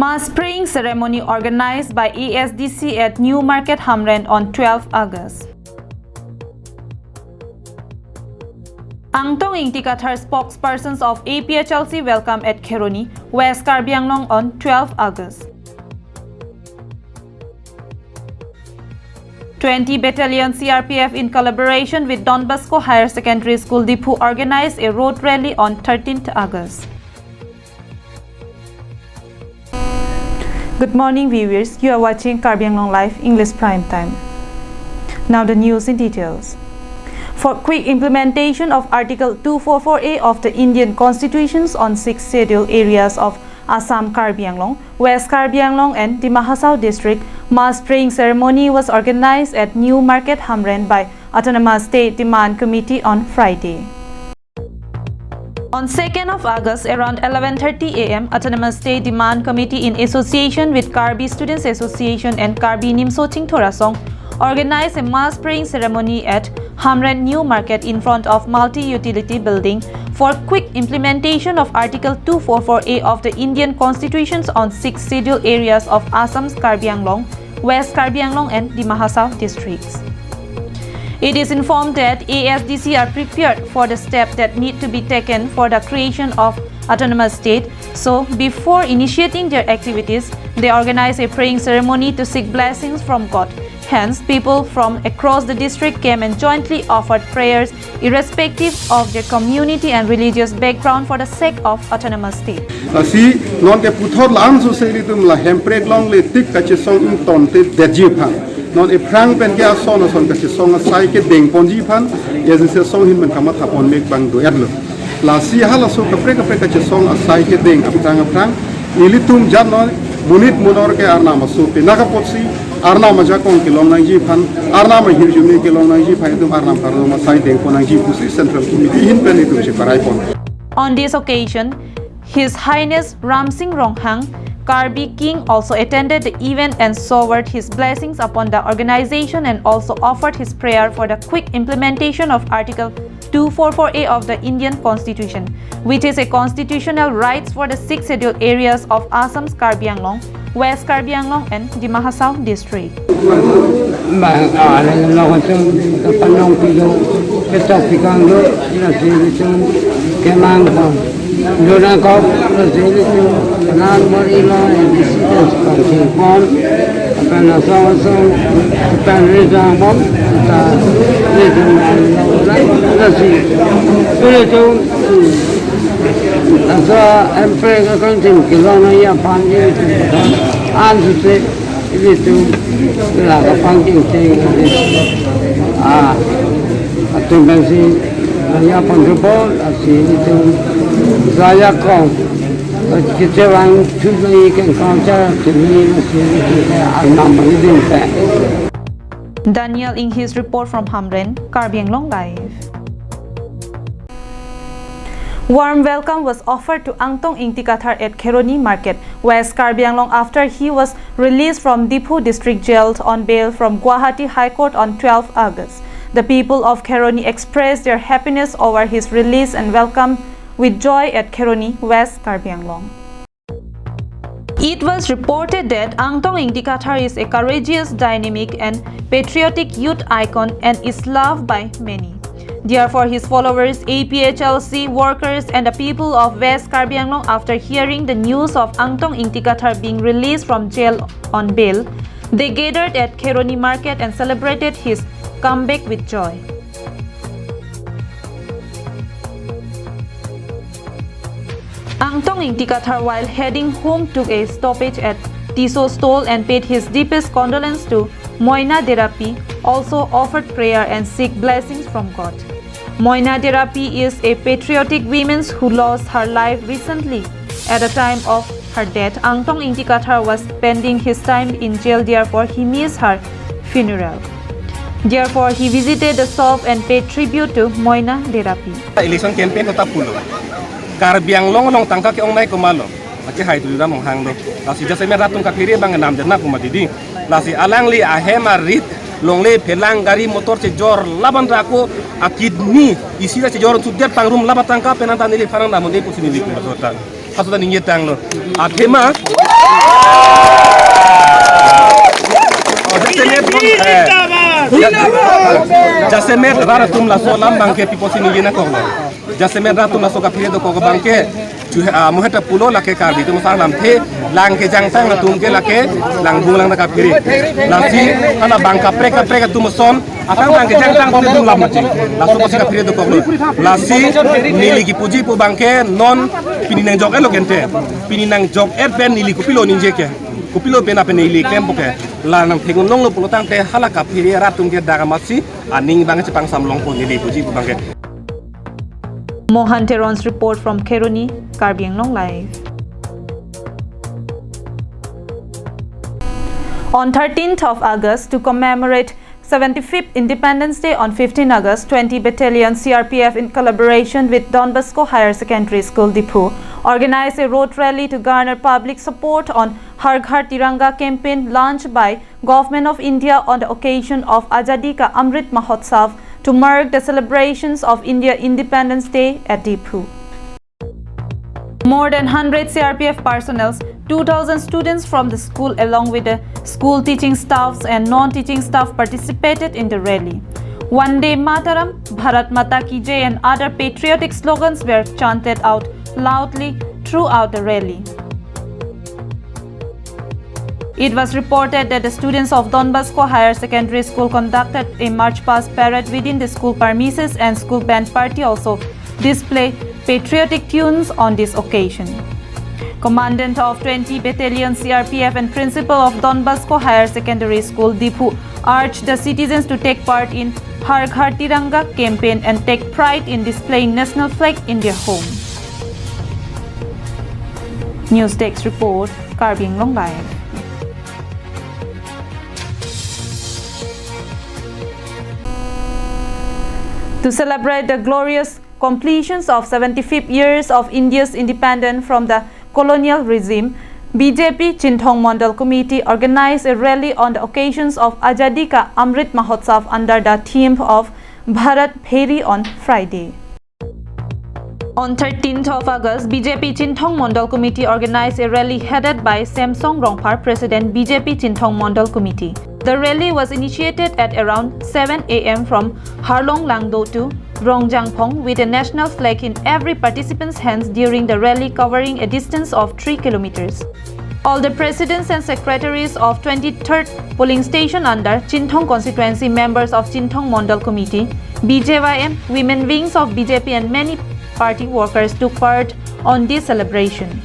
Mass praying ceremony organized by ASDC at New Market Hamren on 12 August. Angtong Ingti spokespersons of APHLC welcome at Kheroni, West Karbi Anglong on 12 August. 20 Battalion CRPF in collaboration with Don Bosco Higher Secondary School Diphu organized a road rally on 13th August. Good morning viewers, you are watching Karbi Anglong Live English Prime Time. Now the news in details. For quick implementation of Article 244A of the Indian Constitutions on 6 scheduled areas of Assam Karbi Anglong, West Karbi Anglong and the Mahasau district, mass praying ceremony was organized at New Market Hamren by Autonomous State Demand Committee on Friday. On 2nd of August, around 11:30 a.m., Autonomous State Demand Committee in association with Karbi Students Association and Karbi Nimsoting Thorasong organized a mass praying ceremony at Hamren New Market in front of multi-utility building for quick implementation of Article 244A of the Indian Constitutions on 6 scheduled areas of Assam's Karbi Anglong, West Karbi Anglong and the Mahasau districts. It is informed that ASDC are prepared for the steps that need to be taken for the creation of autonomous state. So, before initiating their activities, they organize a praying ceremony to seek blessings from God. Hence, people from across the district came and jointly offered prayers irrespective of their community and religious background for the sake of autonomous state. Asi non ke puthor lam so se litum la hemprek long le tik ka che song in ton te deji phan non e prang pen ke son son ka che song sai ke deng ponji phan ye se song hin man kama thapon mek bang do erlo la si hala so ka prek ka che song sai ke deng aprang ilitum jan non munit munor ke arna masu pe na ka potsi arna maja kong ke long nang ji phan arna ma hir jumni ke long nang ji phai tum arna parlo ma sai deng ponang ji pusi central committee hin pen itum se parai pon. On this occasion, His Highness Ramsingh Ronghang, Karbi King, also attended the event and showered his blessings upon the organization and also offered his prayer for the quick implementation of Article 244A of the Indian Constitution, which is a constitutional rights for the 6 scheduled areas of Assam's Karbi Anglong, West Karbi Anglong and the Mahasau district. Jona kau nasili tu nan marila disiden sekarang pon akan nasawasang akan rezang bom kita rezang nasi tu nasa emper akan tim kilona ya panjang tu an sute itu laga panjang tu atau bangsi ya panjang asli itu saya kong kita orang cuci ikan kaca ini Daniel in his report from Hamren, Karbi Anglong Live. Warm welcome was offered to Angtong Ingti at Kheroni Market, West Karbi Anglong after he was released from Diphu district jail on bail from Guwahati High Court on 12 August. The people of Kheroni expressed their happiness over his release and welcome with joy at Kheroni, West Karbi Anglong. It was reported that Angtong Ingti is a courageous, dynamic and patriotic youth icon and is loved by many. Therefore, his followers, APHLC workers and the people of West Karbi Anglong, after hearing the news of Angtong Ingti being released from jail on bail, they gathered at Kheroni Market and celebrated his comeback with joy. Angtong Ingti while heading home took a stoppage at Tiso stall and paid his deepest condolence to Moina Derapi, also offered prayer and seek blessings from God. Moina Derapi is a patriotic woman who lost her life recently. At the time of her death, Angtong Ingti was spending his time in jail, therefore he missed her funeral. Therefore, he visited the shop and paid tribute to Moina Derapi. Election campaign tetap puluh. Karbi Anglong long tangka ke ong nai kumalo. Laki hai tu dah menghang do. Lasi jasa merah tung kakiri bang enam jenak kumatidi. Lasi alang li ahema rit long le pelang gari motor sejor laban raku akid ni isi sejor sudah tangrum labat tangka penantan ili farang namun dia pusing ili kumatotan. hasuda ninge tang lo athema Jasemet ratum la so lam bangke piposi ni yena ko Jasemet ratum la so ka phire do ko bangke moheta pulo la ke Karbi tum sa lam the lang ke jang tang tum ke la ke lang bung lang ka phire la si ana bangka preka tum son atang lang ke jang tang tum lam mati la so ka phire do ko la si nili ki puji pu bangke non pininang jog elo gente pininang jog ben nili ku pilo ninje ke kupilo pena pena ili kempo ke la nang pengun long lo pulotang te halaka phiri ratung ke daga matsi aning bang chepang samlong po ni puji bangke Mohan Teron's report from Keruni, Karbi Anglong Live. On 13th of August, to commemorate 75th Independence Day on 15 August, 20 Battalion CRPF in collaboration with Don Bosco Higher Secondary School, Diphu, organized a road rally to garner public support on Har Ghar Tiranga campaign launched by Government of India on the occasion of Azadi Ka Amrit Mahotsav to mark the celebrations of India Independence Day at Diphu. More than 100 CRPF personnel, 2,000 students from the school along with the school teaching staffs and non-teaching staff participated in the rally. Vande Mataram, Bharat Mata Ki Jai and other patriotic slogans were chanted out loudly throughout the rally. It was reported that the students of Don Bosco Higher Secondary School conducted a march past parade within the school premises, and school band party also displayed patriotic tunes on this occasion. Commandant of 20 Battalion CRPF and Principal of Don Bosco Higher Secondary School, Diphu, urged the citizens to take part in Har Ghar Tiranga campaign and take pride in displaying national flag in their home. News Desk report, Karbi Anglong Live. To celebrate the glorious completions of 75 years of India's independence from the colonial regime, BJP Chintong Mandal Committee organized a rally on the occasions of Azadi Ka Amrit Mahotsav under the theme of Bharat Pheri on Friday. On 13th of August, BJP Chintong Mandal Committee organized a rally headed by Samsong Rongphar, President BJP Chintong Mandal Committee. The rally was initiated at around 7 a.m. from Harlong Langdo to Rongjangpong with a national flag in every participant's hands during the rally covering a distance of 3 kilometers. All the presidents and secretaries of 23rd polling station under Chintong constituency, members of Chintong Mandal Committee, BJYM, women wings of BJP and many party workers took part on this celebration.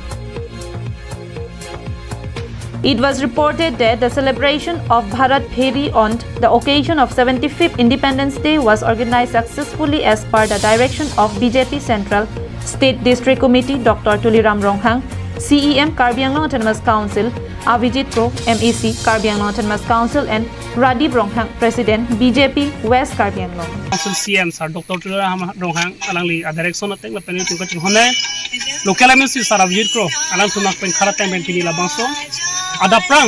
It was reported that the celebration of Bharat Pheri on the occasion of 75th Independence Day was organized successfully as per the direction of BJP Central State District Committee, Dr. Tuliram Ronghang, CEM Karbi Anglong Autonomous Council, Avijit Pro, MEC Karbi Anglong Autonomous Council and Radib Ronghang, President BJP West Karbi Anglong. Council CM Sir Dr. Tuliram Ronghang alangli a direction of the penny to catch hone local MSC Sir Avijit Pro alang tunak pen kharata ben pini labangso ada perang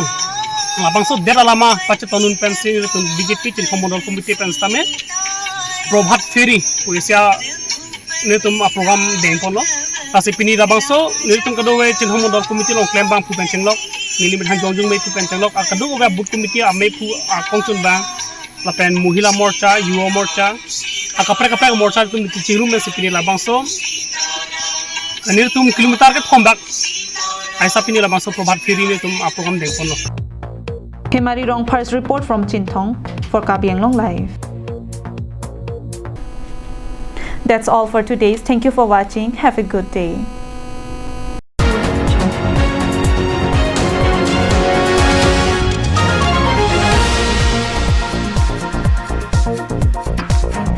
labangso dera lama pace tonun pensi tun BJP Chintong Mandal Committee penstame Prabhat Pheri puisia netum program den pono kasi pini labangso netum kadowe Chintong Mandal Committee long claim bang pu pencenglok nili medhan jongjung me pu pencenglok akadu ga but committee ame pu akongchun bang lapen muhila morcha yuwa morcha akapre morcha tum chirum me sipini labangso netum kilometer ke thombak aisa pini labangso Prabhat Pheri netum program den pono. Hemari Rongphar's report from Chintong for Karbi Anglong Live. That's all for today. Thank you for watching. Have a good day.